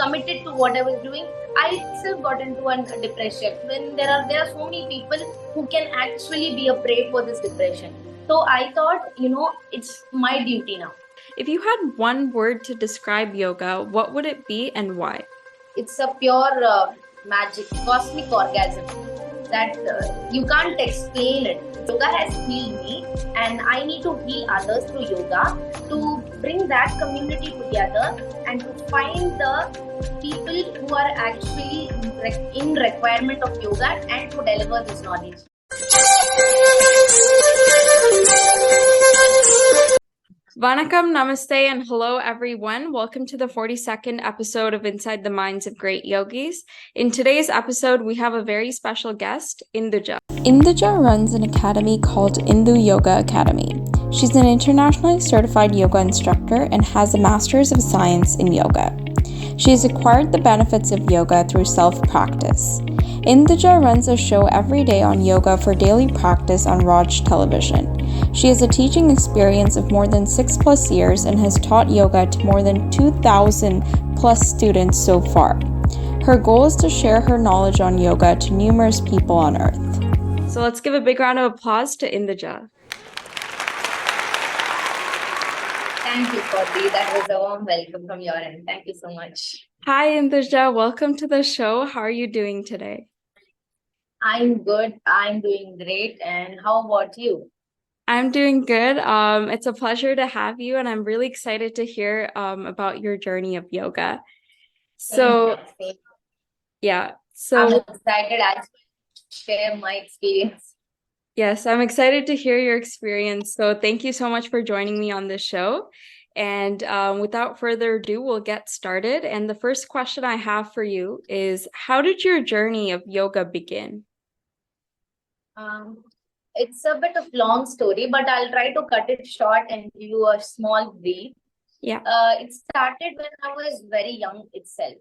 committed to what I was doing, I itself got into a depression. When there are so many people who can actually be a prey for this depression. So I thought, it's my duty now. If you had one word to describe yoga, what would it be and why? It's a pure magic, cosmic orgasm that you can't explain it. Yoga has healed me, and I need to heal others through yoga to bring that community together and to find the people who are actually in requirement of yoga and to deliver this knowledge. Vanakkam, Namaste, and hello everyone. Welcome to the 42nd episode of Inside the Minds of Great Yogis. In today's episode, we have a very special guest, Indhuja. Indhuja runs an academy called Indu Yoga Academy. She's an internationally certified yoga instructor and has a master's of science in yoga. She has acquired the benefits of yoga through self-practice. Indhuja runs a show every day on yoga for daily practice on Raj television. She has a teaching experience of more than 6+ years and has taught yoga to more than 2,000 plus students so far. Her goal is to share her knowledge on yoga to numerous people on earth. So let's give a big round of applause to Indhuja. Thank you, Courtney. That was a warm welcome from your end. Thank you so much. Hi, Indhuja. Welcome to the show. How are you doing today? I'm good. I'm doing great. And how about you? I'm doing good. It's a pleasure to have you, and I'm really excited to hear about your journey of yoga. So, yeah. I'm excited to share my experience. Yes, I'm excited to hear your experience. So thank you so much for joining me on this show. And without further ado, we'll get started. And the first question I have for you is, how did your journey of yoga begin? It's a bit of long story, but I'll try to cut it short and give you a small brief. Yeah. It started when I was very young itself.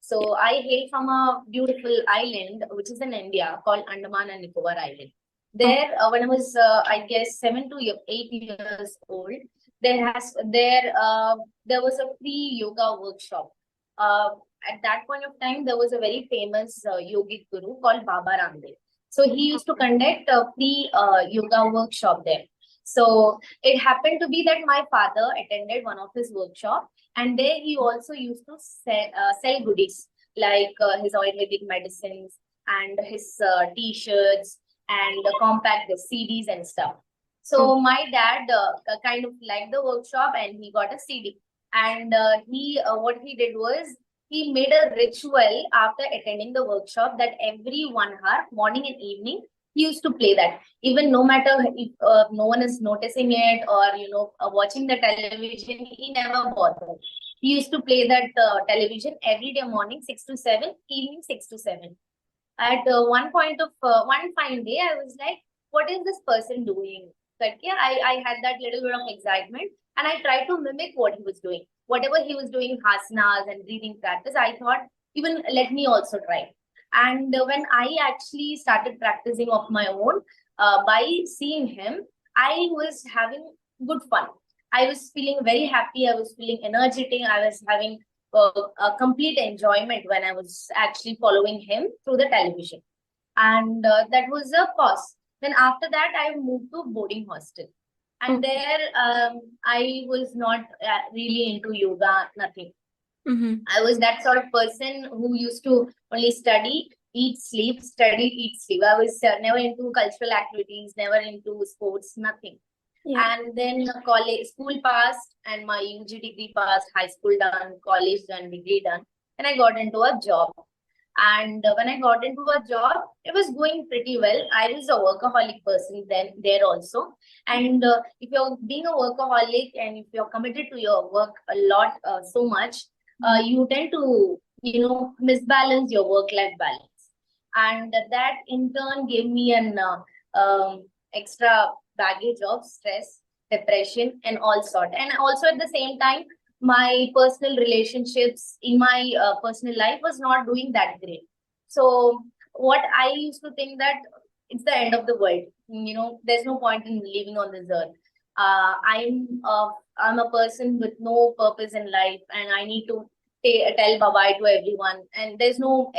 So I hail from a beautiful island, which is in India, called Andaman and Nicobar Island. There, when I was, I guess, 7 to 8 years old, there was a free yoga workshop. At that point of time, there was a very famous yogic guru called Baba Ramdev. So he used to conduct a free yoga workshop there. So it happened to be that my father attended one of his workshops, and there he also used to sell goodies like his Ayurvedic medicines and his T-shirts and compact CDs and stuff. So my dad kind of liked the workshop, and he got a CD. And what he did was, he made a ritual after attending the workshop that every 1 hour, morning and evening, he used to play that. Even no matter if no one is noticing it or watching the television, he never bothered. He used to play that television every day morning 6 to 7, evening 6 to 7. At one fine day, I was like, what is this person doing? But yeah, I had that little bit of excitement, and I tried to mimic what he was doing. Whatever he was doing, asanas and breathing practice, I thought, even let me also try. And when I actually started practicing of my own, by seeing him, I was having good fun. I was feeling very happy. I was feeling energetic. I was having a complete enjoyment when I was actually following him through the television. And that was a pause. Then after that, I moved to boarding hostel. And there, I was not really into yoga, nothing. I was that sort of person who used to only study, eat, sleep, study, eat, sleep. I was never into cultural activities, never into sports, nothing. Yeah. And then school passed, and my UG degree passed, high school done, college done, degree done. And I got into a job. And when I got into a job, it was going pretty well. I was a workaholic person there also. And if you're being a workaholic and if you're committed to your work a lot, so much, you tend to, misbalance your work-life balance. And that in turn gave me an extra baggage of stress, depression, and all sort. And also at the same time, my personal relationships in my personal life was not doing that great. So what I used to think that it's the end of the world. There's no point in living on this earth. I'm a person with no purpose in life, and I need to tell bye-bye to everyone, and there's no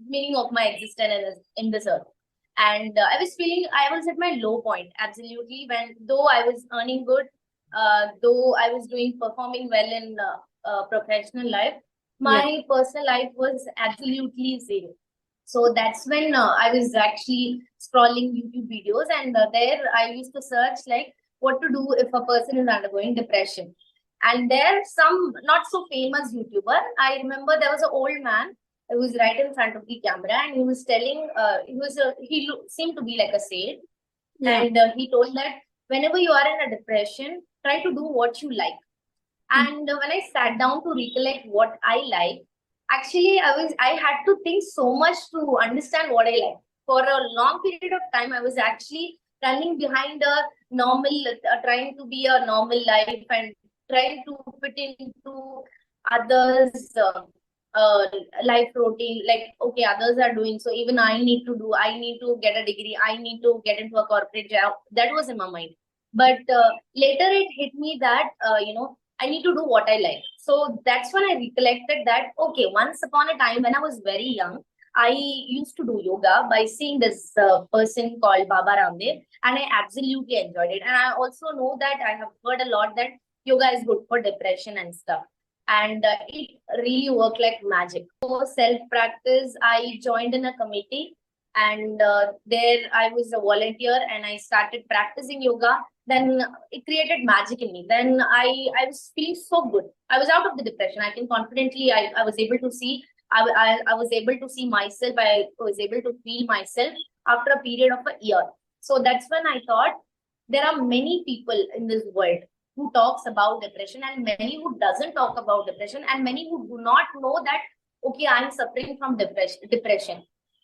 meaning of my existence in this earth. And I was feeling I was at my low point, absolutely. When though I was earning good, though I was performing well in professional life, Yeah. my personal life was absolutely zero. So that's when I was actually scrolling YouTube videos, and there I used to search like what to do if a person is undergoing depression. And there's some not so famous YouTuber. I remember there was an old man who was right in front of the camera, and he was telling, seemed to be like a sage, Yeah. and he told that whenever you are in a depression, try to do what you like. And when I sat down to recollect what I like, actually I had to think so much to understand what I like. For a long period of time, I was actually running behind a normal, trying to be a normal life and trying to fit into others' uh, life routine. Like, okay, others are doing, so even I need to do. I need to get a degree. I need to get into a corporate job. That was in my mind. But later it hit me that I need to do what I like. So that's when I recollected that, okay, once upon a time when I was very young, I used to do yoga by seeing this person called Baba Ramdev, and I absolutely enjoyed it. And I also know that I have heard a lot that yoga is good for depression and stuff. And it really worked like magic. For self practice, I joined in a committee, and there I was a volunteer, and I started practicing yoga. Then it created magic in me. Then I was feeling so good. I was out of the depression. I can confidently, I was able to see, I was able to see myself. I was able to feel myself after a period of a year. So that's when I thought there are many people in this world who talks about depression, and many who doesn't talk about depression, and many who do not know that, okay, I'm suffering from depression.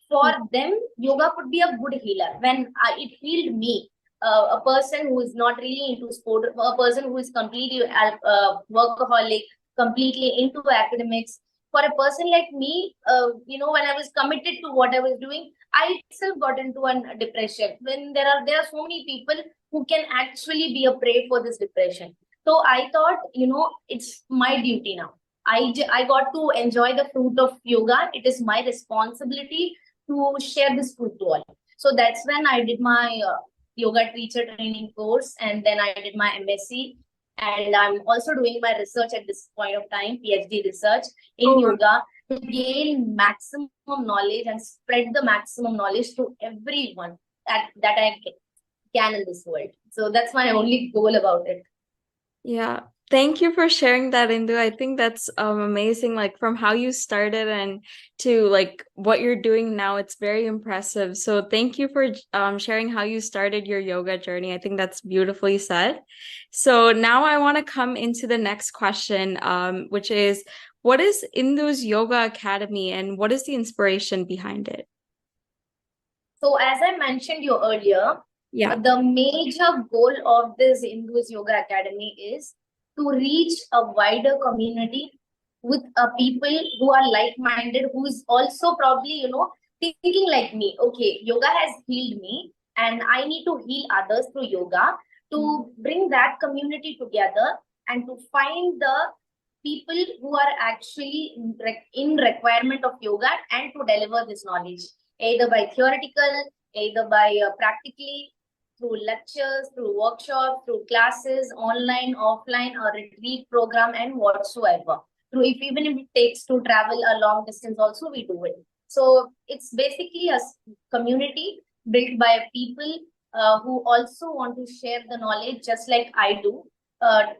For them, yoga could be a good healer. When it healed me, a person who is not really into sport, a person who is completely workaholic, completely into academics. For a person like me, when I was committed to what I was doing, I itself got into a depression. When there are so many people who can actually be a prey for this depression. So I thought, it's my duty now. I got to enjoy the fruit of yoga. It is my responsibility to share this fruit to all. So that's when I did my yoga teacher training course, and then I did my MSc, and I'm also doing my research at this point of time, PhD research in yoga, to gain maximum knowledge and spread the maximum knowledge to everyone that I can in this world. So that's my only goal about it. Yeah. Thank you for sharing that, Indu. I think that's amazing. Like from how you started and to like what you're doing now, it's very impressive. So thank you for sharing how you started your yoga journey. I think that's beautifully said. So now I want to come into the next question, which is, what is Indu's Yoga Academy and what is the inspiration behind it? So as I mentioned you earlier, Yeah. the major goal of this Indu's Yoga Academy is to reach a wider community with people who are like-minded, who is also probably, thinking like me. Okay, yoga has healed me, and I need to heal others through yoga, to bring that community together and to find the people who are actually in requirement of yoga, and to deliver this knowledge either by theoretical, either by practically, through lectures, through workshops, through classes, online, offline, or retreat program, and whatsoever. Through even if it takes to travel a long distance, also we do it. So it's basically a community built by people who also want to share the knowledge, just like I do,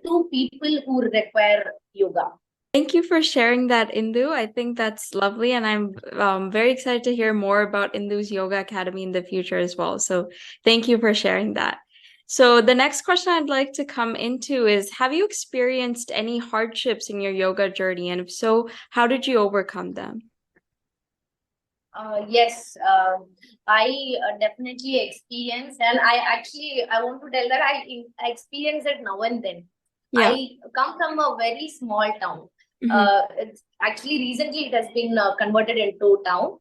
to people who require yoga. Thank you for sharing that, Indu. I think that's lovely, and I'm very excited to hear more about Indu's Yoga Academy in the future as well. So thank you for sharing that. So the next question I'd like to come into is, have you experienced any hardships in your yoga journey? And if so, how did you overcome them? Yes, I definitely experienced, and I want to tell that I experience it now and then. Yeah. I come from a very small town. It's actually recently it has been converted into town.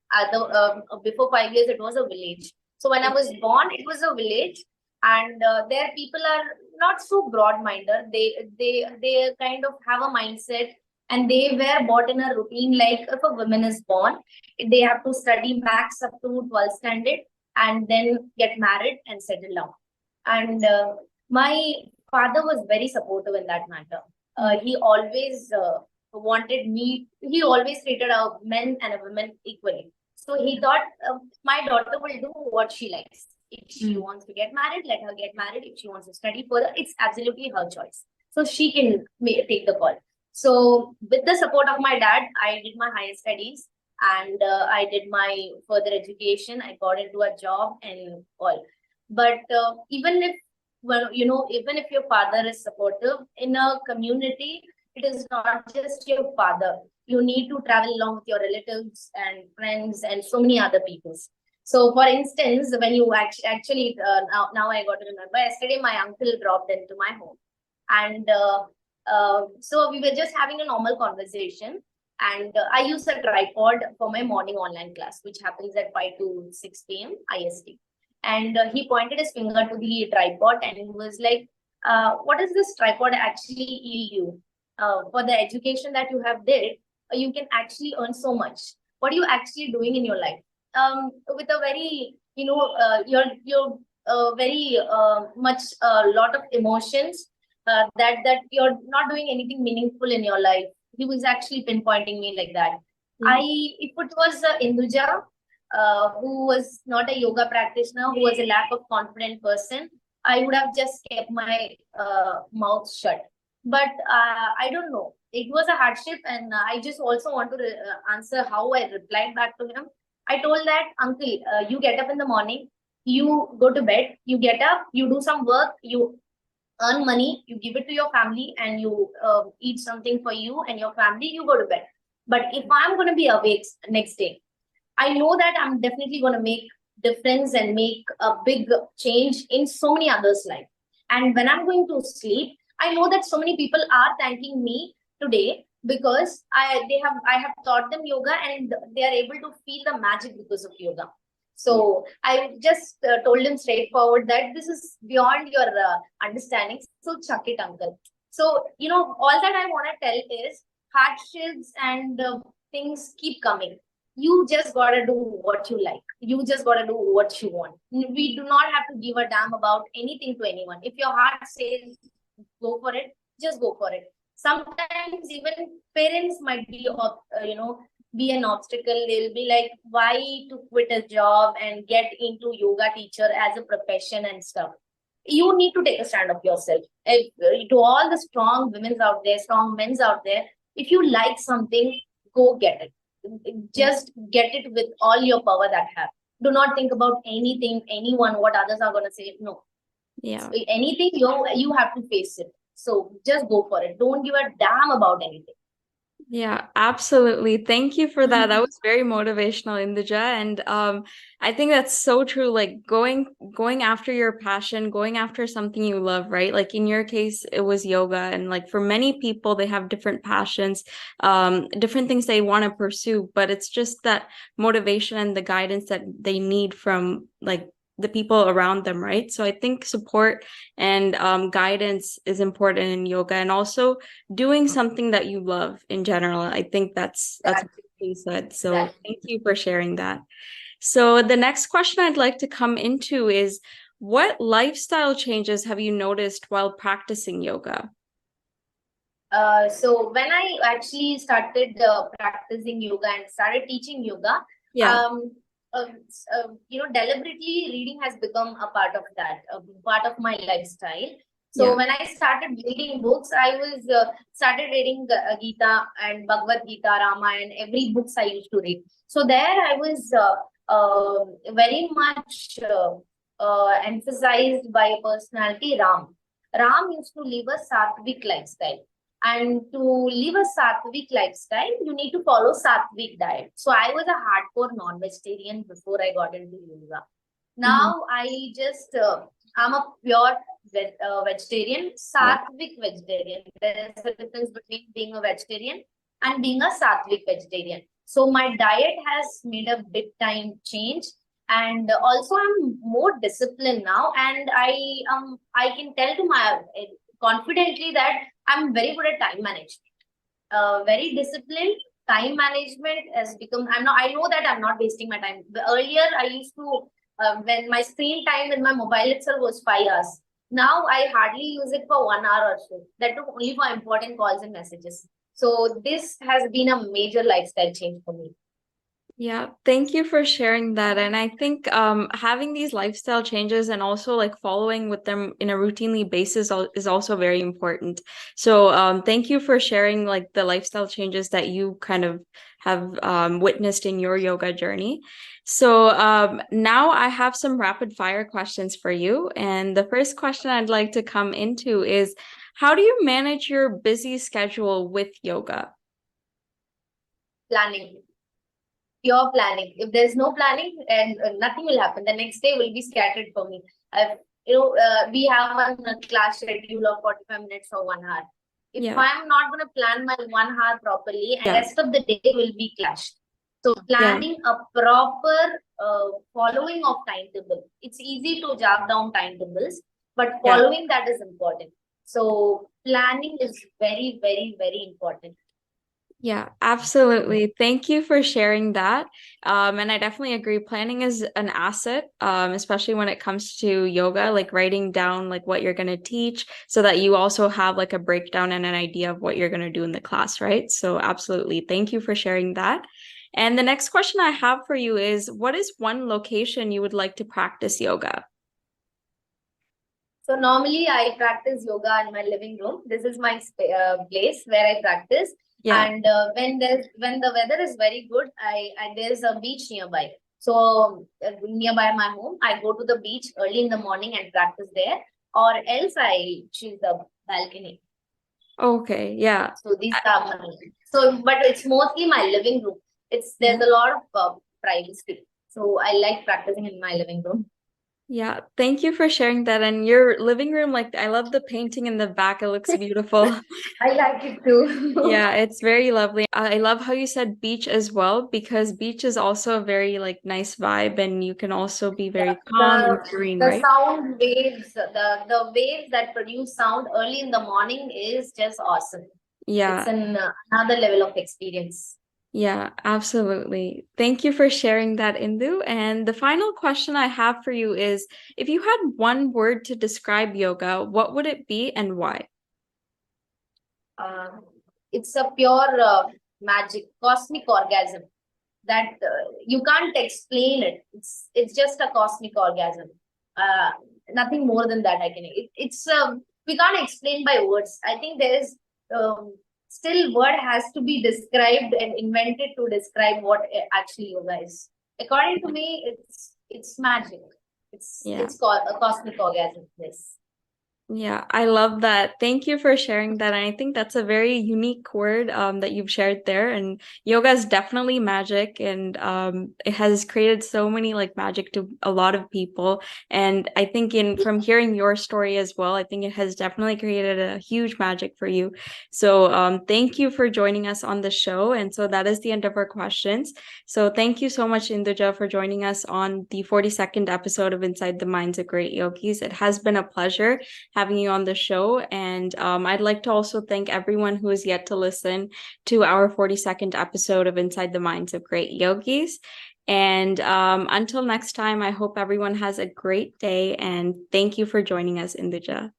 Before 5 years, it was a village. So when I was born, it was a village, and there people are not so broad-minded. They kind of have a mindset, And they were brought in a routine like if a woman is born, they have to study max up to 12th standard and then get married and settle down. And my father was very supportive in that matter. He always wanted me, he always treated a men and a women equally. So he thought my daughter will do what she likes. If she wants to get married, let her get married. If she wants to study further, it's absolutely her choice. So she can take the call. So with the support of my dad, I did my higher studies and I did my further education. I got into a job and all. But even if, well, even if your father is supportive in a community, it is not just your father. You need to travel along with your relatives and friends and so many other people. So, for instance, when you actually now I got to remember, yesterday my uncle dropped into my home, and so we were just having a normal conversation, and I use a tripod for my morning online class, which happens at 5 to 6 p.m. IST. And he pointed his finger to the tripod and he was like, what does this tripod actually yield you? For the education that you have did, you can actually earn so much. What are you actually doing in your life? With a very, you're very much a lot of emotions that you're not doing anything meaningful in your life. He was actually pinpointing me like that. If it was Indhuja, who was not a yoga practitioner, who was a lack of confident person, I would have just kept my mouth shut. But I don't know. It was a hardship, and I just also want to answer how I replied back to him. I told that, Uncle, you get up in the morning, you go to bed, you get up, you do some work, you earn money, you give it to your family, and you eat something for you and your family, you go to bed. But if I'm going to be awake next day, I know that I'm definitely going to make difference and make a big change in so many others' life. And when I'm going to sleep, I know that so many people are thanking me today because I have taught them yoga and they are able to feel the magic because of yoga. So I just told him straightforward that this is beyond your understanding. So chuck it, uncle. So, all that I want to tell is hardships and things keep coming. You just got to do what you like. You just got to do what you want. We do not have to give a damn about anything to anyone. If your heart says go for it, just go for it. Sometimes even parents might be, be an obstacle. They'll be like, why to quit a job and get into yoga teacher as a profession and stuff. You need to take a stand up yourself. To all the strong women out there, strong men out there, if you like something, go get it. Just get it with all your power that have. Do not think about anything, anyone, what others are going to say. No. Yeah. So anything, you have to face it. So just go for it. Don't give a damn about anything. Yeah, absolutely. Thank you for that. That was very motivational, Indhuja. And I think that's so true. Like going after your passion, going after something you love, right? Like in your case, it was yoga. And like for many people, they have different passions, different things they want to pursue, but it's just that motivation and the guidance that they need from like the people around them, right? So I think support and guidance is important in yoga, and also doing something that you love in general. I think that's what you said. So thank you for sharing that. So the next question I'd like to come into is, what lifestyle changes have you noticed while practicing yoga? So when I actually started practicing yoga and started teaching yoga, deliberately reading has become a part of that, a part of my lifestyle. So when I started reading books, I was started reading Gita and Bhagavad Gita, Ramayana, every books I used to read. So there I was very much emphasized by a personality, Ram. Ram used to live a sattvic lifestyle. And to live a sattvic lifestyle, you need to follow sattvic diet. So I was a hardcore non-vegetarian before I got into yoga. Now I just, I'm a pure vegetarian, sattvic vegetarian. There is a difference between being a vegetarian and being a sattvic vegetarian. So my diet has made a big time change. And also I'm more disciplined now. And I can tell to my confidently that I'm very good at time management. very disciplined. Time management has become. I know that I'm not wasting my time. Earlier, I used to when my screen time in my mobile itself was 5 hours. Now I hardly use it for 1 hour or so. That too only for important calls and messages. So this has been a major lifestyle change for me. Yeah, thank you for sharing that. And I think having these lifestyle changes and also like following with them in a routinely basis is also very important. So thank you for sharing like the lifestyle changes that you kind of have witnessed in your yoga journey. So now I have some rapid fire questions for you. And the first question I'd like to come into is, how do you manage your busy schedule with yoga? Planning. Pure planning. If there's no planning, and nothing will happen. The next day will be scattered for me. We have a class schedule of 45 minutes or 1 hour. If Yeah. I'm not going to plan my 1 hour properly, and Yeah. rest of the day will be clashed. So Yeah. planning a proper following of timetable. It's easy to jot down timetables, but Yeah. following that is important. So planning is very, very, very important. Yeah, absolutely. Thank you for sharing that. And I definitely agree. Planning is an asset, especially when it comes to yoga, like writing down like what you're going to teach so that you also have like a breakdown and an idea of what you're going to do in the class, right? So absolutely. Thank you for sharing that. And the next question I have for you is, what is one location you would like to practice yoga? So normally I practice yoga in my living room. This is my place where I practice. Yeah. And when the weather is very good, there's a beach nearby. So nearby my home, I go to the beach early in the morning and practice there, or else I choose the balcony. Okay, yeah. So these are my but it's mostly my living room. There's a lot of privacy. So I like practicing in my living room. Yeah, thank you for sharing that. And your living room, like I love the painting in the back. It looks beautiful. I like it too. Yeah, it's very lovely. I love how you said beach as well, because beach is also a very like nice vibe and you can also be very calm and serene, The right? sound waves, the waves that produce sound early in the morning is just awesome. It's Yeah, another level of experience. yeah, absolutely. Thank you for sharing that, Indu. And the final question I have for you is, if you had one word to describe yoga, what would it be and why? It's a pure magic, cosmic orgasm that you can't explain it. It's just a cosmic orgasm. Uh, Nothing more than that. It's we can't explain by words. I think there is still word has to be described and invented to describe what actually yoga is. According to me, it's magic. It's called a cosmic orgasm. Yes. Yeah, I love that. Thank you for sharing that. And I think that's a very unique word that you've shared there. And yoga is definitely magic, and it has created so many like magic to a lot of people. And I think in from hearing your story as well, I think it has definitely created a huge magic for you. So thank you for joining us on the show. And so that is the end of our questions. So thank you so much, Indhuja, for joining us on the 42nd episode of Inside the Minds of Great Yogis. It has been a pleasure having you on the show. And I'd like to also thank everyone who is yet to listen to our 42nd episode of Inside the Minds of Great Yogis. And until next time, I hope everyone has a great day. And thank you for joining us, Indhuja.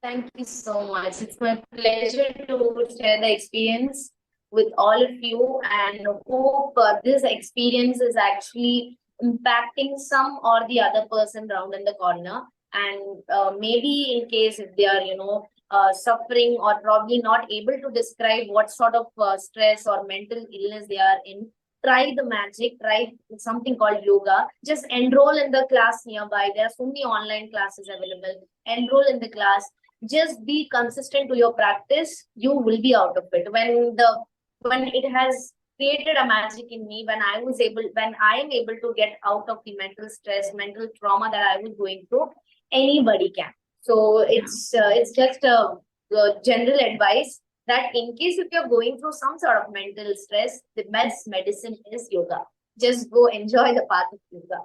Thank you so much. It's my pleasure to share the experience with all of you, and hope this experience is actually impacting some or the other person round in the corner. And maybe in case if they are, suffering or probably not able to describe what sort of stress or mental illness they are in, try the magic, try something called yoga. Just enroll in the class nearby. There are so many online classes available. Enroll in the class. Just be consistent to your practice. You will be out of it. When it has created a magic in me, when I am able to get out of the mental stress, mental trauma that I was going through, anybody can. So it's just a general advice that in case if you're going through some sort of mental stress, the best medicine is yoga. Just go enjoy the path of yoga.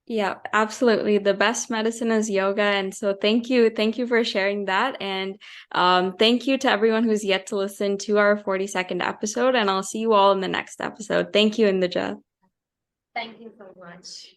Yeah, absolutely. The best medicine is yoga. And so thank you for sharing that. And thank you to everyone who's yet to listen to our 42nd episode. And I'll see you all in the next episode. Thank you, Indhuja. Thank you so much.